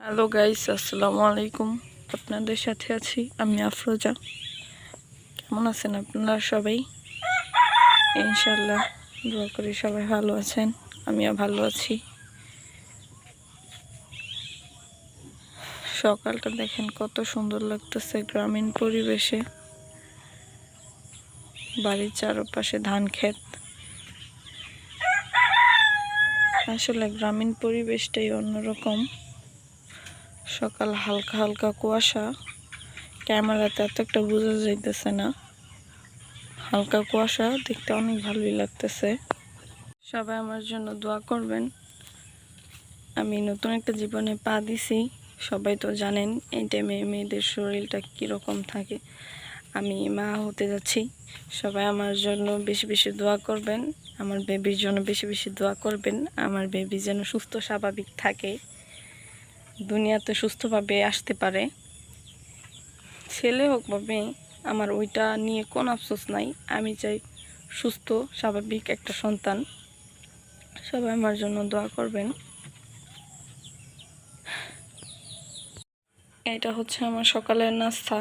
Hello guys, আসসালামু আলাইকুম। আপনাদের সাথে আছি আমি আফরোজা। কেমন আছেন আপনারা সবাই? ইনশাল্লাহ দোয়া করি সবাই ভালো আছেন, আমিও ভালো আছি। সকালটা দেখেন কত সুন্দর লাগতেছে গ্রামীণ পরিবেশে। বাড়ির চারপাশে ধান ক্ষেত। আসলে গ্রামীণ পরিবেশটাই অন্যরকম। সকাল হালকা হালকা কুয়াশা, ক্যামেরাতে এত একটা বোঝা যাইতেছে না। হালকা কুয়াশা দেখতে অনেক ভালোই লাগতেছে। সবাই আমার জন্য দোয়া করবেন। আমি নতুন একটা জীবনে পা দিছি। সবাই তো জানেন এই টাইমে মেয়েদের শরীরটা কীরকম থাকে। আমি মা হতে যাচ্ছি। সবাই আমার জন্য বেশি বেশি দোয়া করবেন, আমার বেবির জন্য বেশি বেশি দোয়া করবেন। আমার বেবি যেন সুস্থ স্বাভাবিক থাকে, দুনিয়াতে সুস্থভাবে আসতে পারে। ছেলে হোক বা মেয়ে, আমার ওইটা নিয়ে কোনো আফসোস নাই। আমি চাই সুস্থ স্বাভাবিক একটা সন্তান। সবাই আমার জন্য দোয়া করবেন। এটা হচ্ছে আমার সকালের নাস্তা।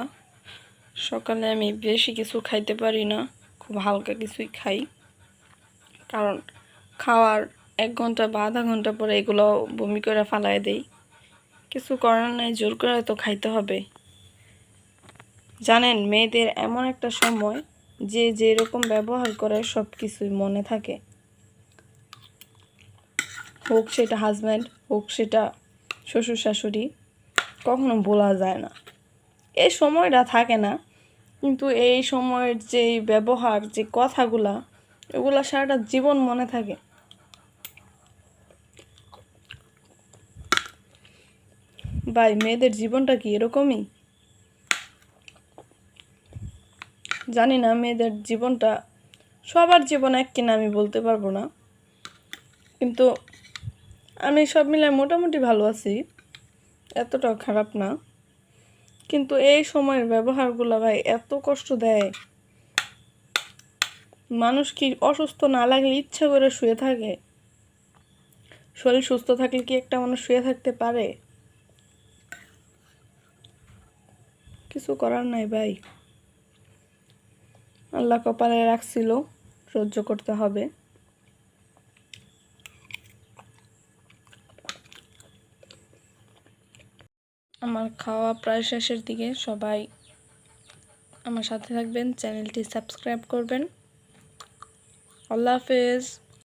সকালে আমি বেশি কিছু খাইতে পারি না, খুব হালকা কিছুই খাই। কারণ খাওয়ার 1 ঘন্টা বা আধা ঘন্টা পরে এগুলো বমি করে ফালাই দেই। কিছু করার নাই, জোর করে তো খাইতে হবে। জানেন, মেয়েদের এমন একটা সময় যে যেরকম ব্যবহার করে সব কিছুই মনে থাকে। হোক সেটা হাজব্যান্ড, হোক সেটা শ্বশুর শাশুড়ি, কখনো বলা যায় না। এই সময়টা থাকে না, কিন্তু এই সময়ের যে ব্যবহার, যে কথাগুলা, এগুলা সারাটা জীবন মনে থাকে। ভাই, মেয়েদের জীবনটা কি এরকমই? জানি না মেয়েদের জীবনটা, সবার জীবন এক কিনা আমি বলতে পারবো না, কিন্তু আমি সব মিলে মোটামুটি ভালো আছি, এতটাও খারাপ না। কিন্তু এই সময়ের ব্যবহারগুলো ভাই এত কষ্ট দেয়। মানুষ কি অসুস্থ না লাগলে ইচ্ছা করে শুয়ে থাকে? শরীর সুস্থ থাকলে কি একটা মানুষ শুয়ে থাকতে পারে? কিছু করার নাই ভাই, আল্লাহ কপালে রাখছিল, সহ্য করতে হবে। আমার খাওয়া প্রায় শেষের দিকে। সবাই আমার সাথে থাকবেন, চ্যানেলটি সাবস্ক্রাইব করবেন। আল্লাহ হাফেজ।